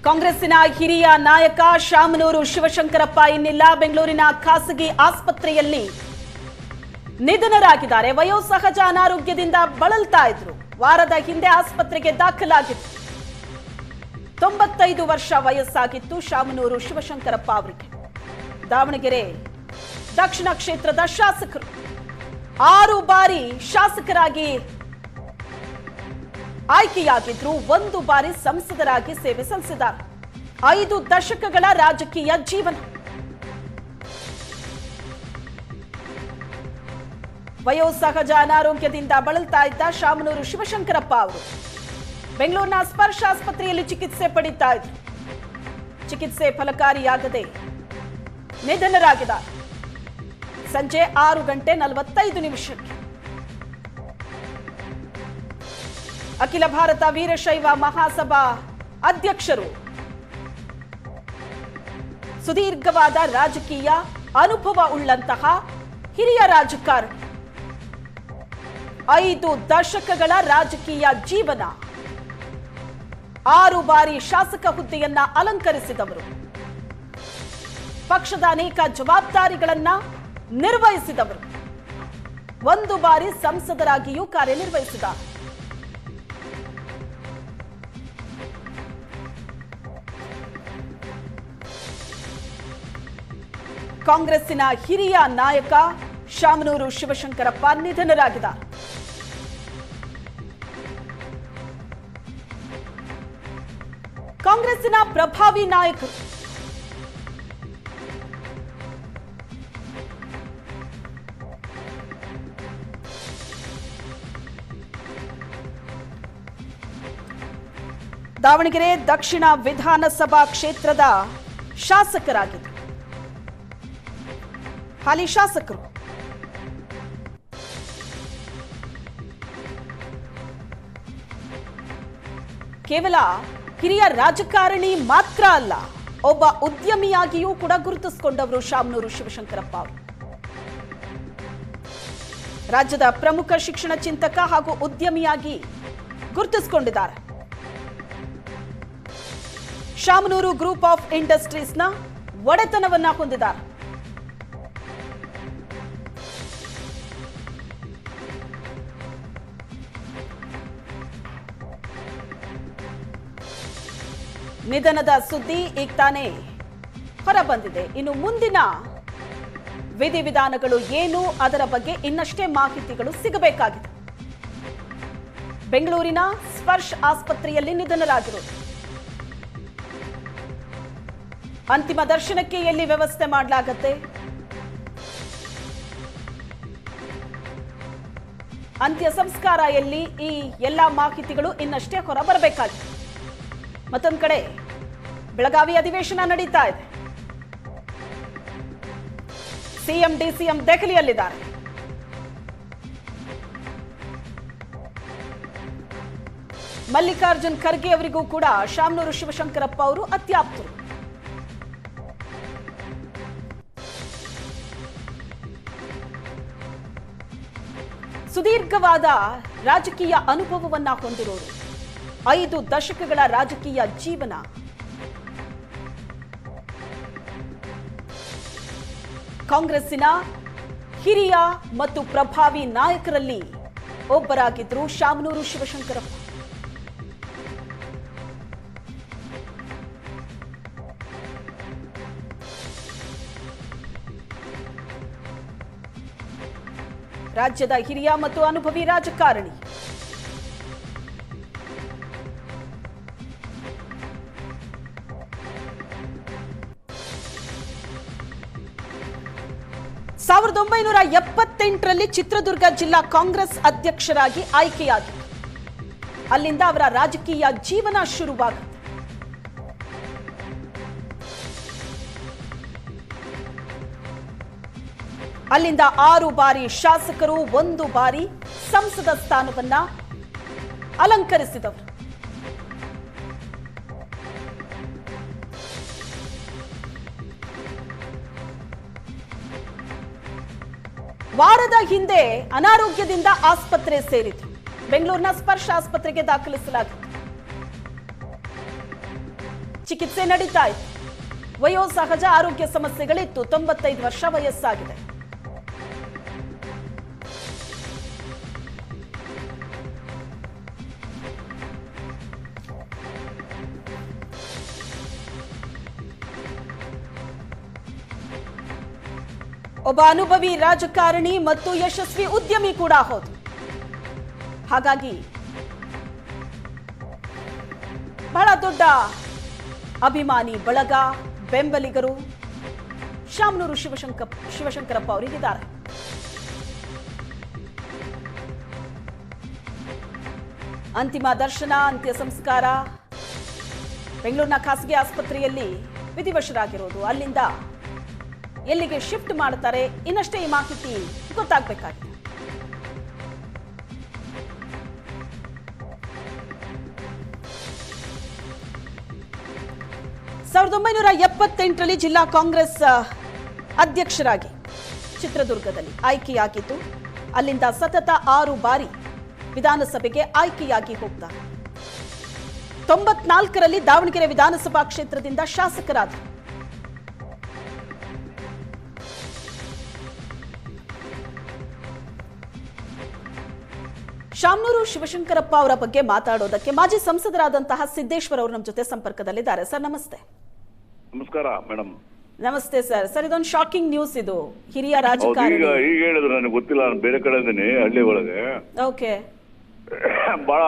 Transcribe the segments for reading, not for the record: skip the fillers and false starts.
ಕಾಂಗ್ರೆಸ್ಸಿನ ಹಿರಿಯ ನಾಯಕ ಶಾಮನೂರು ಶಿವಶಂಕರಪ್ಪ ಇನ್ನಿಲ್ಲ. ಬೆಂಗಳೂರಿನ ಖಾಸಗಿ ಆಸ್ಪತ್ರೆಯಲ್ಲಿ ನಿಧನರಾಗಿದ್ದಾರೆ. ವಯೋಸಹಜ ಅನಾರೋಗ್ಯದಿಂದ ಬಳಲ್ತಾ ಇದ್ರು. ವಾರದ ಹಿಂದೆ ಆಸ್ಪತ್ರೆಗೆ ದಾಖಲಾಗಿತ್ತು. 95 ವರ್ಷ ವಯಸ್ಸಾಗಿತ್ತು ಶಾಮನೂರು ಶಿವಶಂಕರಪ್ಪ ಅವರಿಗೆ. ದಾವಣಗೆರೆ ದಕ್ಷಿಣ ಕ್ಷೇತ್ರದ ಶಾಸಕರು. 6 ಬಾರಿ ಶಾಸಕರಾಗಿ ಆಯ್ಕೆಯಾಗಿದ್ರು. 1 ಬಾರಿ ಸಂಸದರಾಗಿ ಸೇವೆ ಸಲ್ಲಿಸಿದ್ದಾರೆ. 5 ದಶಕಗಳ ರಾಜಕೀಯ ಜೀವನ. ವಯೋಸಹಜ ಅನಾರೋಗ್ಯದಿಂದ ಬಳಲ್ತಾ ಇದ್ದ ಶಾಮನೂರು ಶಿವಶಂಕರಪ್ಪ ಅವರು ಬೆಂಗಳೂರಿನ ಸ್ಪರ್ಶ ಆಸ್ಪತ್ರೆಯಲ್ಲಿ ಚಿಕಿತ್ಸೆ ಪಡೆಯುತ್ತಾ ಇದ್ರು. ಚಿಕಿತ್ಸೆ ಫಲಕಾರಿಯಾಗದೆ ನಿಧನರಾಗಿದ್ದಾರೆ. ಸಂಜೆ 6:45 ಅಖಿಲ ಭಾರತ ವೀರಶೈವ ಮಹಾಸಭಾ ಅಧ್ಯಕ್ಷರು, ಸುದೀರ್ಘವಾದ ರಾಜಕೀಯ ಅನುಭವ ಉಳ್ಳಂತಹ ಹಿರಿಯ ರಾಜಕಾರಣಿ, 5 ದಶಕಗಳ ರಾಜಕೀಯ ಜೀವನ, 6 ಬಾರಿ ಶಾಸಕ ಹುದ್ದೆಯನ್ನ ಅಲಂಕರಿಸಿದವರು, ಪಕ್ಷದ ಅನೇಕ ಜವಾಬ್ದಾರಿಗಳನ್ನ ನಿರ್ವಹಿಸಿದವರು, 1 ಬಾರಿ ಸಂಸದರಾಗಿಯೂ ಕಾರ್ಯನಿರ್ವಹಿಸಿದ್ದಾರೆ. ಕಾಂಗ್ರೆಸ್ಸಿನ ಹಿರಿಯ ನಾಯಕ ಶಾಮನೂರು ಶಿವಶಂಕರಪ್ಪ ನಿಧನರಾಗಿದ್ದಾರೆ. ಕಾಂಗ್ರೆಸ್ಸಿನ ಪ್ರಭಾವಿ ನಾಯಕರು ದಾವಣಗೆರೆ ದಕ್ಷಿಣ ವಿಧಾನಸಭಾ ಕ್ಷೇತ್ರದ ಶಾಸಕರಾಗಿದ್ದರು. ಹಾಲಿ ಶಾಸಕರು. ಕೇವಲ ಹಿರಿಯ ರಾಜಕಾರಣಿ ಮಾತ್ರ ಅಲ್ಲ, ಒಬ್ಬ ಉದ್ಯಮಿಯಾಗಿಯೂ ಕೂಡ ಗುರುತಿಸಿಕೊಂಡವರು ಶಾಮನೂರು ಶಿವಶಂಕರಪ್ಪ ಅವರು. ರಾಜ್ಯದ ಪ್ರಮುಖ ಶಿಕ್ಷಣ ಚಿಂತಕ ಹಾಗೂ ಉದ್ಯಮಿಯಾಗಿ ಗುರುತಿಸಿಕೊಂಡಿದ್ದಾರೆ. ಶಾಮನೂರು ಗ್ರೂಪ್ ಆಫ್ ಇಂಡಸ್ಟ್ರೀಸ್ನ ಒಡೆತನವನ್ನ ಹೊಂದಿದ್ದಾರೆ. ನಿಧನದ ಸುದ್ದಿ ಈಗ ತಾನೇ ಹೊರಬಂದಿದೆ. ಇನ್ನು ಮುಂದಿನ ವಿಧಿವಿಧಾನಗಳು ಏನು, ಅದರ ಬಗ್ಗೆ ಇನ್ನಷ್ಟೇ ಮಾಹಿತಿಗಳು ಸಿಗಬೇಕಾಗಿದೆ. ಬೆಂಗಳೂರಿನ ಸ್ಪರ್ಶ ಆಸ್ಪತ್ರೆಯಲ್ಲಿ ನಿಧನರಾಗಿರುವುದು. ಅಂತಿಮ ದರ್ಶನಕ್ಕೆ ಎಲ್ಲಿ ವ್ಯವಸ್ಥೆ ಮಾಡಲಾಗುತ್ತೆ, ಅಂತ್ಯ ಸಂಸ್ಕಾರ ಎಲ್ಲಿ, ಈ ಎಲ್ಲ ಮಾಹಿತಿಗಳು ಇನ್ನಷ್ಟೇ ಹೊರಬರಬೇಕಾಗಿದೆ. ಮತ್ತೊಂದು ಕಡೆ ಬೆಳಗಾವಿ ಅಧಿವೇಶನ ನಡೀತಾ ಇದೆ. ಸಿಎಂ ಡಿಸಿಎಂ ದೆಹಲಿಯಲ್ಲಿದ್ದಾರೆ. ಮಲ್ಲಿಕಾರ್ಜುನ್ ಖರ್ಗೆ ಅವರಿಗೂ ಕೂಡ ಶಾಮನೂರು ಶಿವಶಂಕರಪ್ಪ ಅವರು ಅತ್ಯಾಪ್ತರು. ಸುದೀರ್ಘವಾದ ರಾಜಕೀಯ ಅನುಭವವನ್ನ ಹೊಂದಿರೋರು, 5 ದಶಕಗಳ ರಾಜಕೀಯ ಜೀವನ. ಕಾಂಗ್ರೆಸ್ಸಿನ ಹಿರಿಯ ಮತ್ತು ಪ್ರಭಾವಿ ನಾಯಕರಲ್ಲಿ ಒಬ್ಬರಾಗಿದ್ರು ಶಾಮನೂರು ಶಿವಶಂಕರಪ್ಪ. ರಾಜ್ಯದ ಹಿರಿಯ ಮತ್ತು ಅನುಭವಿ ರಾಜಕಾರಣಿ. ಸಾವಿರದ 1978ರಲ್ಲಿ ಚಿತ್ರದುರ್ಗ ಜಿಲ್ಲಾ ಕಾಂಗ್ರೆಸ್ ಅಧ್ಯಕ್ಷರಾಗಿ ಆಯ್ಕೆಯಾಗಿದ್ದರು. ಅಲ್ಲಿಂದ ಅವರ ರಾಜಕೀಯ ಜೀವನ ಶುರುವಾಗುತ್ತೆ. ಅಲ್ಲಿಂದ 6 ಬಾರಿ ಶಾಸಕರು, 1 ಬಾರಿ ಸಂಸದ ಸ್ಥಾನವನ್ನ ಅಲಂಕರಿಸಿದವರು. ವಾರದ ಹಿಂದೆ ಅನಾರೋಗ್ಯದಿಂದ ಆಸ್ಪತ್ರೆ ಸೇರಿದ್ರು. ಬೆಂಗಳೂರಿನ ಸ್ಪರ್ಶ ಆಸ್ಪತ್ರೆಗೆ ದಾಖಲಿಸಲಾಗಿತ್ತು. ಚಿಕಿತ್ಸೆ ನಡೀತಾ ಇತ್ತು. ವಯೋಸಹಜ ಆರೋಗ್ಯ ಸಮಸ್ಯೆಗಳಿತ್ತು. 95 ವರ್ಷ ವಯಸ್ಸಾಗಿದೆ. ಒಬ್ಬ ಅನುಭವಿ ರಾಜಕಾರಣಿ ಮತ್ತು ಯಶಸ್ವಿ ಉದ್ಯಮಿ ಕೂಡ ಹೌದು. ಹಾಗಾಗಿ ಬಹಳ ದೊಡ್ಡ ಅಭಿಮಾನಿ ಬಳಗ, ಬೆಂಬಲಿಗರು ಶಾಮನೂರು ಶಿವಶಂಕರಪ್ಪ ಅವರಿಗಿದ್ದಾರೆ. ಅಂತಿಮ ದರ್ಶನ, ಅಂತ್ಯ ಸಂಸ್ಕಾರ ಬೆಂಗಳೂರಿನ ಖಾಸಗಿ ಆಸ್ಪತ್ರೆಯಲ್ಲಿ ವಿಧಿವಶರಾಗಿರೋದು. ಅಲ್ಲಿಂದ ಎಲ್ಲಿಗೆ ಶಿಫ್ಟ್ ಮಾಡ್ತಾರೆ ಇನ್ನಷ್ಟೇ ಈ ಮಾಹಿತಿ ಗೊತ್ತಾಗಬೇಕಾಗಿದೆ. ಸಾವಿರದ 1978ರಲ್ಲಿ ಜಿಲ್ಲಾ ಕಾಂಗ್ರೆಸ್ ಅಧ್ಯಕ್ಷರಾಗಿ ಚಿತ್ರದುರ್ಗದಲ್ಲಿ ಆಯ್ಕೆಯಾಗಿದ್ದು, ಅಲ್ಲಿಂದ ಸತತ 6 ಬಾರಿ ವಿಧಾನಸಭೆಗೆ ಆಯ್ಕೆಯಾಗಿ ಹೋಗ್ತಾರೆ. 94ರಲ್ಲಿ ದಾವಣಗೆರೆ ವಿಧಾನಸಭಾ ಕ್ಷೇತ್ರದಿಂದ ಶಾಸಕರಾದರು. ಶಾಮನೂರು ಶಿವಶಂಕರಪ್ಪ ಅವರ ಬಗ್ಗೆ ಮಾತಾಡೋದಕ್ಕೆ ಮಾಜಿ ಸಂಸದರಾದಂತಹ ಸಿದ್ದೇಶ್ವರ್ ಅವರು ನಮ್ಮ ಜೊತೆ ಸಂಪರ್ಕದಲ್ಲಿದ್ದಾರೆ. ಸರ್ ನಮಸ್ತೆ. ನಮಸ್ಕಾರ ಮೇಡಮ್. ನಮಸ್ತೆ ಸರ್. ಸರ್ ಇದೊಂದು ಶಾಕಿಂಗ್ ನ್ಯೂಸ್. ಇದು ಹಿರಿಯ ರಾಜಕಾರಣಿ ಈಗ ಹೇಳಿದ್ರು, ನನಗೆ ಗೊತ್ತಿಲ್ಲ, ನಾನು ಬೇರೆ ಕಡೆ ಇದ್ದೀನಿ, ಹಳ್ಳಿ ಒಳಗೆ. ಓಕೆ. ಬಹಳ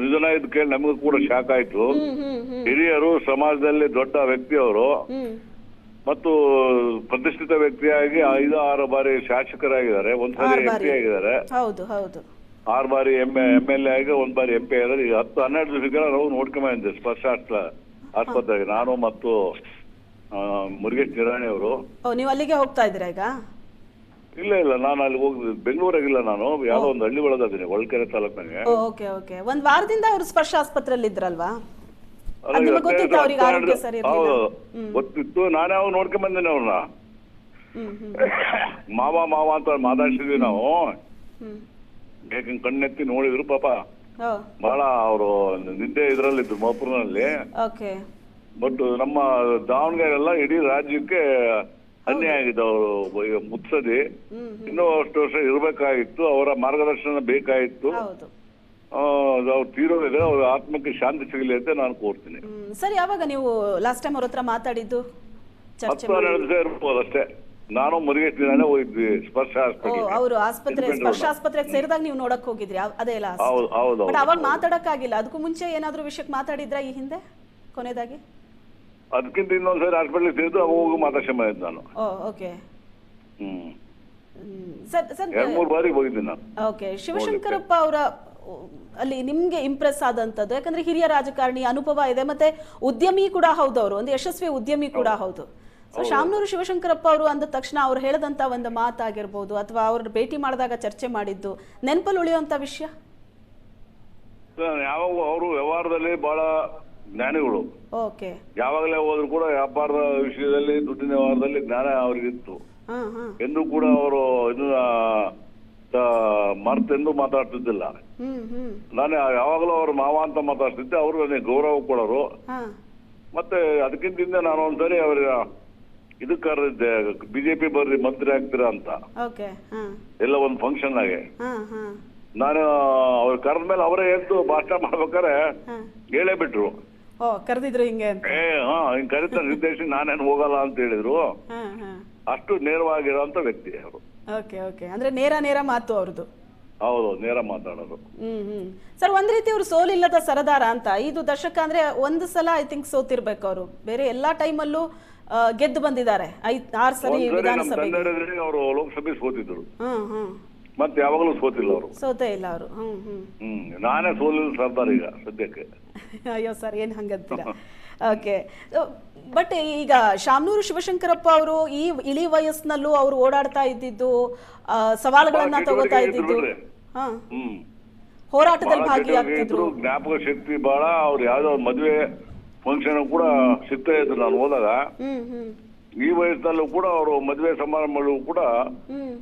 ನಿಜನ ಇದು ಕೇಳಿ ನಮಗೂ ಕೂಡ ಶಾಕ್ ಆಯ್ತು. ಹಿರಿಯರು, ಸಮಾಜದಲ್ಲಿ ದೊಡ್ಡ ವ್ಯಕ್ತಿ ಅವರು, ಮತ್ತು ಪ್ರತಿಷ್ಠಿತ ವ್ಯಕ್ತಿಯಾಗಿ 5-6 ಬಾರಿ ಶಾಸಕರಾಗಿದ್ದಾರೆ, ಒಂದ್ಸರಿ MP ಆಗಿದ್ದಾರೆ. ಹೌದು ಹೌದು. 6 ಬಾರಿ MLA ಆಗಿ 1 ಬಾರಿ MP ಆಗಿದ್ದಾರೆ. ಈಗ 10-12 ದಿವಸಗಳ ನಾವು ನೋಡ್ಕೊಂಬಂದಿದ್ದೆ ಸ್ಪರ್ಶ ಆಸ್ಪತ್ರೆಗೆ, ನಾನು ಮತ್ತು ಮುರುಗೇಶ್ ನಿರಾಣಿ ಅವರು. ನೀವು ಅಲ್ಲಿಗೆ ಹೋಗ್ತಾ ಇದ್ದೀರಾ ಈಗ? ಇಲ್ಲ, ನಾನು ಅಲ್ಲಿ ಹೋಗಿದ್ದೆ, ಬೆಂಗಳೂರಾಗಿಲ್ಲ, ನಾನು ಯಾವ್ದೋ ಒಂದು ಹಳ್ಳಿ ಒಳಗಿದ್ದೀನಿ, ಹೊಳಲ್ಕೆರೆ ತಾಲೂಕಿನಾಗೆ. Okay okay. ಒಂದ್ ವಾರದಿಂದ ಅವರು ಸ್ಪರ್ಶ ಆಸ್ಪತ್ರೆಯಲ್ಲಿ ಇದ್ರಲ್ವಾ? ಗೊತ್ತಿತ್ತು, ನಾನೇ ಅವ್ರು ನೋಡ್ಕೊಂಡ್ ಬಂದೇನೆ ಅವ್ರನ್ನ. ಮಾವ ಅಂತ ಮಾತಾಡ್ಸಿದ್ವಿ ನಾವು. ಕಣ್ಣೆತ್ತಿ ನೋಡಿದ್ರು ಪಾಪ. ಬಹಳ ಅವರು ನಿದ್ದೆ ಇದ್ರಲ್ಲಿದ್ರು ಮಹಾಪುರನಲ್ಲಿ. ಬಟ್ ನಮ್ಮ ದಾವಣಗೆರೆ ಎಲ್ಲ ಇಡೀ ರಾಜ್ಯಕ್ಕೆ ಅನ್ಯಾಯ ಆಗಿದೆ. ಅವರು ಮುತ್ಸದಿ ಇನ್ನೂ ಅಷ್ಟು ವರ್ಷ ಇರ್ಬೇಕಾಗಿತ್ತು, ಅವರ ಮಾರ್ಗದರ್ಶನ ಬೇಕಾಗಿತ್ತು. ಅವ್ರು ತೀರೋಗಿದೆ, ಅವ್ರ ಆತ್ಮಕ್ಕೆ ಶಾಂತಿ ಸಿಗಲಿ ಅಂತ ನಾನು ಕೋರ್ತೀನಿ. ಸರ್, ಯಾವಾಗ ನೀವು ಲಾಸ್ಟ್ ಟೈಮ್ ಅವ್ರ ಹತ್ರ ಮಾತಾಡಿದ್ದು? 10-12 ಇರ್ಬೋದು ಅಷ್ಟೇ. ನಾನು ಮುರುಗೇಶ್ ದಿನಾನೇ ಹೋಗಿದ್ವಿ ಸ್ಪರ್ಶ ಆಸ್ಪತ್ರೆ. ಅವರು ಸ್ಪರ್ಶ ಆಸ್ಪತ್ರೆಗೆ ಸೇರಿದಾಗ ನೀವು ನೋಡಕ್ ಹೋಗಿದ್ರಿ? ಅದೇ ಲಾಸ್ಟ್. ಬಟ್ ಅವಾಗ ಮಾತಾಡಕ್ ಆಗಿಲ್ಲ. ಅದಕ್ಕೂ ಮುಂಚೆ ಏನಾದ್ರು ವಿಷಯಕ್ಕೆ ಮಾತಾಡಿದ್ರ ಈ ಹಿಂದೆ ಕೊನೆದಾಗಿ? ಅದಕ್ಕಿಂತ ಇನ್ನೊಂದ್ಸರಿ ಹಾಸ್ಪಿಟಲ್ ಸೇರಿದ್ದು ಹೋಗಿ ಮಾತಾಡ್ಸಮ್ಮ ಇದ್ದ ನಾನು. ಓಕೆ. ಸರ್ 2-3 ಬಾರಿ ಹೋಗಿದ್ದೀನಿ ನಾನು. ಓಕೆ. ಶಿವಶಂಕರಪ್ಪ ಅವರ ಅಲ್ಲಿ ನಿಮ್ಗೆ ಇಂಪ್ರೆಸ್ ಆದಂತದ್ದು, ಯಾಕಂದ್ರೆ ಹಿರಿಯ ರಾಜಕಾರಣಿ, ಅನುಭವ ಇದೆ, ಮತ್ತೆ ಉದ್ಯಮಿ ಕೂಡ ಹೌದು. ಅವರು ಒಂದು ಯಶಸ್ವಿ ಉದ್ಯಮಿ ಕೂಡ ಹೌದು. ಸೊ ಶಾಮನೂರು ಶಿವಶಂಕರಪ್ಪ ಅವರು ಅಂದ ತಕ್ಷಣ ಅವ್ರು ಹೇಳದಂತ ಒಂದು ಮಾತಾಗಿರ್ಬೋದು, ಅಥವಾ ಅವ್ರ ಭೇಟಿ ಮಾಡಿದಾಗ ಚರ್ಚೆ ಮಾಡಿದ್ದು ನೆನಪಲ್ಲಿ ಉಳಿಯುವಂತ ವಿಷಯ? ಯಾವಾಗ ಅವರು ವ್ಯವಹಾರದಲ್ಲಿ ಬಹಳ ಜ್ಞಾನಿಗಳು. ಓಕೆ. ಯಾವಾಗಲೇ ಹೋದ್ರು ಕೂಡ ವ್ಯಾಪಾರದ ವಿಷಯದಲ್ಲಿ, ದುಡ್ಡಿನ ವ್ಯವಹಾರದಲ್ಲಿ ಜ್ಞಾನ ಅವ್ರಿಗಿತ್ತು. ಎಂದು ಕೂಡ ಅವರು ಇದನ್ನ ಮರ್ತೆಂದು ಮಾತಾಡ್ತಿದ್ದಿಲ್ಲ. ನಾನು ಯಾವಾಗಲೂ ಅವ್ರ ಮಾವ ಅಂತ ಮಾತಾಡ್ತಿದ್ದೆ. ಅವರು ನನಗೆ ಗೌರವ ಕೊಡೋರು. ಮತ್ತೆ ಅದಕ್ಕಿಂತ ನಾನು ಒಂದ್ಸರಿ ಅವ್ರ ಇದಕ್ಕೆ ಕರೆದಿದ್ದೆ, BJP ಬರ್ರಿ ಮಂತ್ರಿ ಆಗ್ತೀರಾ ಅಂತ, ಎಲ್ಲ ಒಂದು ಫಂಕ್ಷನ್ ಆಗಿ. ನಾನು ಅವ್ರು ಕರೆದ ಮೇಲೆ ಅವರೇ ಎದ್ದು ಭಾಷಣ ಮಾಡ್ಬೇಕಾರೆ ಹೇಳೇ ಬಿಟ್ರು. ಕರೆದಿದ್ರು ಹಿಂಗೆ? ಹಿಂಗ್ ಕರೀತಾರೆ ನಿರ್ದೇಶಿ, ನಾನೇನು ಹೋಗಲ್ಲ ಅಂತ ಹೇಳಿದ್ರು. ಅಷ್ಟು ನೇರವಾಗಿರೋಂತ ವ್ಯಕ್ತಿ ಅವರು. ಅಂದ್ರೆ ನೇರ ಮಾತು ಅವ್ರದ್ದು. ಹೌದು, ನೇರ ಮಾತಾಡೋದು. ಸರ್, ಒಂದ್ ರೀತಿ ಅವ್ರು ಸೋಲಿಲ್ಲದ ಸರದಾರ ಅಂತ. 5 ದಶಕ ಅಂದ್ರೆ ಒಂದು ಸಲ ಐ ಥಿಂಕ್ ಸೋತಿರ್ಬೇಕು ಅವರು. ಬೇರೆ ಎಲ್ಲಾ ಟೈಮಲ್ಲೂ ಗೆದ್ದು ಬಂದಿದ್ದಾರೆ. 6 ಸರಿ ವಿಧಾನಸಭೆ. ಅವರು ಲೋಕಸಭೆ ಸೋತಿದ್ರು, ಮತ್ತೆ ಯಾವಾಗಲೂ ಸೋತಿಲ್ಲ ಅವರು. ಸೋತೇ ಇಲ್ಲ ಅವರು. ನಾನೇ ಸೋಲಿಲ್ಲ ಸರ್ದಾರ್ ಈಗ ಸದ್ಯಕ್ಕೆ. ಅಯ್ಯೋ ಸರ್, ಏನ್ ಹಂಗಂತೀರಾ? ಓಕೆ. ಬಟ್ ಈಗ ಶಾಮನೂರು ಶಿವಶಂಕರಪ್ಪ ಅವರು ಈ ಇಳಿ ವಯಸ್ಸಿನಲ್ಲೂ ಅವರು ಓಡಾಡ್ತಾ ಇದ್ದಿದ್ದು, ಸವಾಲುಗಳನ್ನ ತಗೋತಾ ಇದ್ದಿದ್ದು, ಹೋರಾಟದಲ್ಲಿ ಭಾಗಿಯಾಗ್ತಿದ್ರು. ಜ್ಞಾಪಕ ಶಕ್ತಿ ಬಹಳ. ಅವ್ರು ಯಾವ್ದೋ ಮದುವೆ ಫಂಕ್ಷನ್ ಕೂಡ ಸಿಗ್ತಾ ಇದ್ರು ನಾನು ಹೋದಾಗ. ಈ ವಯಸ್ಸಿನಲ್ಲೂ ಕೂಡ ಅವರು ಮದುವೆ ಸಮಾರಂಭಗಳು ಕೂಡ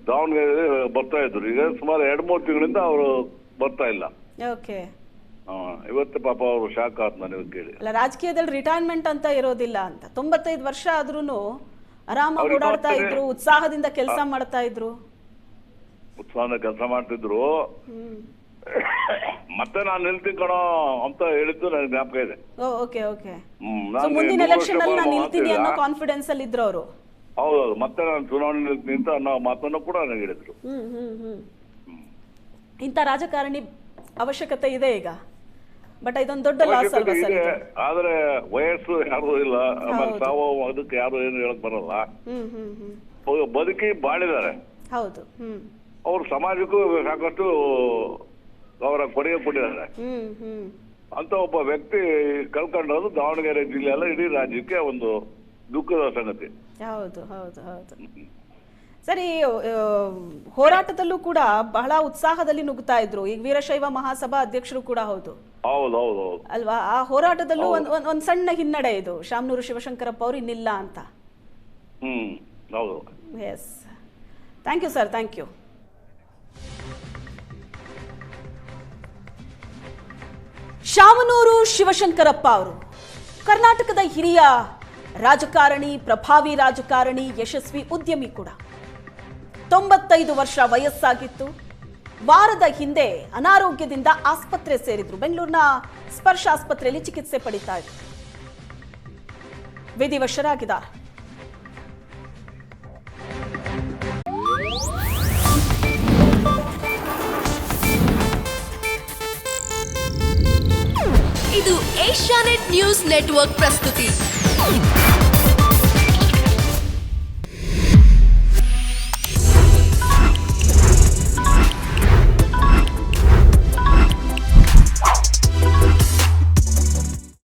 ದಾವಣಗೆರೆ ಬರ್ತಾ ಇದ್ರು. ಈಗ ಸುಮಾರು 2-3 ತಿಂಗಳಿಂದ ಅವರು ಬರ್ತಾ ಇಲ್ಲ. ಇವತ್ತು ಪಾಪ ಅವರು ಶಾಕ್ ಆಯ್ತು ನನಗೆ ಕೇಳಿ. ಅಲ್ಲ, ರಾಜಕೀಯದಲ್ಲಿ ರಿಟೈರ್ಮೆಂಟ್ ಅಂತ ಇರೋದಿಲ್ಲ ಅಂತ. 95 ವರ್ಷ ಆದ್ರೂನು ಆರಾಮಾಗಿ ಓಡಾಡ್ತಾ ಇದ್ರು, ಉತ್ಸಾಹದಿಂದ ಕೆಲಸ ಮಾಡ್ತಾ ಇದ್ರು. ಉತ್ಸಾಹದಿಂದ ಕೆಲಸ ಮಾಡ್ತಿದ್ರು. ಮತ್ತೆ ನಾನು ನಿಲ್ತೀನಿ ಕಣೋ ಅಂತ ಹೇಳಿದ್ದು ನನಗೆ ಜ್ಞಾಪಕ ಇದೆ. Okay okay. ಮುಂದಿನ ಎಲೆಕ್ಷನ್ ಅಲ್ಲಿ ನಾನು ನಿಲ್ತೀನಿ ಅನ್ನೋ ಕಾನ್ಫಿಡೆನ್ಸ್ ಅಲ್ಲಿ ಇದ್ರು ಅವರು. ಹೌದೌದು, ಮತ್ತೆ ನಾನು ಚುನಾವಣೆ ನಿಲ್ತೀನಿ ಅಂತ ಅನ್ನೋ ಮಾತನ್ನು ಕೂಡ ನನಗೆ ಹೇಳಿದ್ರು. ಇಂಥ ರಾಜಕಾರಣಿ ಅವಶ್ಯಕತೆ ಇದೆ ಈಗ. ಬಟ್ ಇದೊಂದು ದೊಡ್ಡ ಲಾಸ್ ಅಲ್ವಾ ಸರ್? ಆದ್ರೆ ವಯಸ್ಸು ಯಾರು ಇಲ್ಲ, ಆಮೇಲೆ ತಾವು ಅದಕ್ಕೆ ಯಾರು ಏನು ಹೇಳಕ್ ಬರಲ್ಲ. ಬದುಕಿ ಬಾಳಿದ್ದಾರೆ. ಹೌದು. ಅವ್ರು ಸಮಾಜಕ್ಕೂ ಸಾಕಷ್ಟು ಅವರ ಕೊಡುಗೆ ಕೊಟ್ಟಿದ್ದಾರೆ. ಅಂತ ಒಬ್ಬ ವ್ಯಕ್ತಿ ಕಳ್ಕೊಂಡೋದು ದಾವಣಗೆರೆ ಜಿಲ್ಲೆ ಅಲ್ಲ, ಇಡೀ ರಾಜ್ಯಕ್ಕೆ ಒಂದು ದುಃಖದ ಸಂಗತಿ. ಹೌದು ಹೌದು ಹೌದು. ಸರಿ, ಹೋರಾಟದಲ್ಲೂ ಕೂಡ ಬಹಳ ಉತ್ಸಾಹದಲ್ಲಿ ನುಗ್ತಾ ಇದ್ರು. ಈಗ ವೀರಶೈವ ಮಹಾಸಭಾ ಅಧ್ಯಕ್ಷರು ಕೂಡ ಹೌದು. ಹೌದೌದು ಅಲ್ವಾ? ಆ ಹೋರಾಟದಲ್ಲೂ ಒಂದ್ ಸಣ್ಣ ಹಿನ್ನಡೆ ಇದು, ಶಾಮನೂರು ಶಿವಶಂಕರಪ್ಪ ಅವರು ಇನ್ನಿಲ್ಲ ಅಂತ. ಹೌದು. Yes, thank you sir, thank you. Shamanur Shivashankarappa ಅವರು ಕರ್ನಾಟಕದ ಹಿರಿಯ ರಾಜಕಾರಣಿ, ಪ್ರಭಾವಿ ರಾಜಕಾರಣಿ, ಯಶಸ್ವಿ ಉದ್ಯಮಿ ಕೂಡ. 95 ವರ್ಷ ವಯಸ್ಸಾಗಿತ್ತು. ವಾರದ ಹಿಂದೆ ಅನಾರೋಗ್ಯದಿಂದ ಆಸ್ಪತ್ರೆ ಸೇರಿದ್ರು. ಬೆಂಗಳೂರಿನ ಸ್ಪರ್ಶ ಆಸ್ಪತ್ರೆಯಲ್ಲಿ ಚಿಕಿತ್ಸೆ ಪಡಿತಾ ಇದ್ರು. ವಿಧಿವಶರಾಗಿದ್ದಾರೆ. ಇದು ಏಷ್ಯಾನೆಟ್ ನ್ಯೂಸ್ ನೆಟ್ವರ್ಕ್ ಪ್ರಸ್ತುತಿ.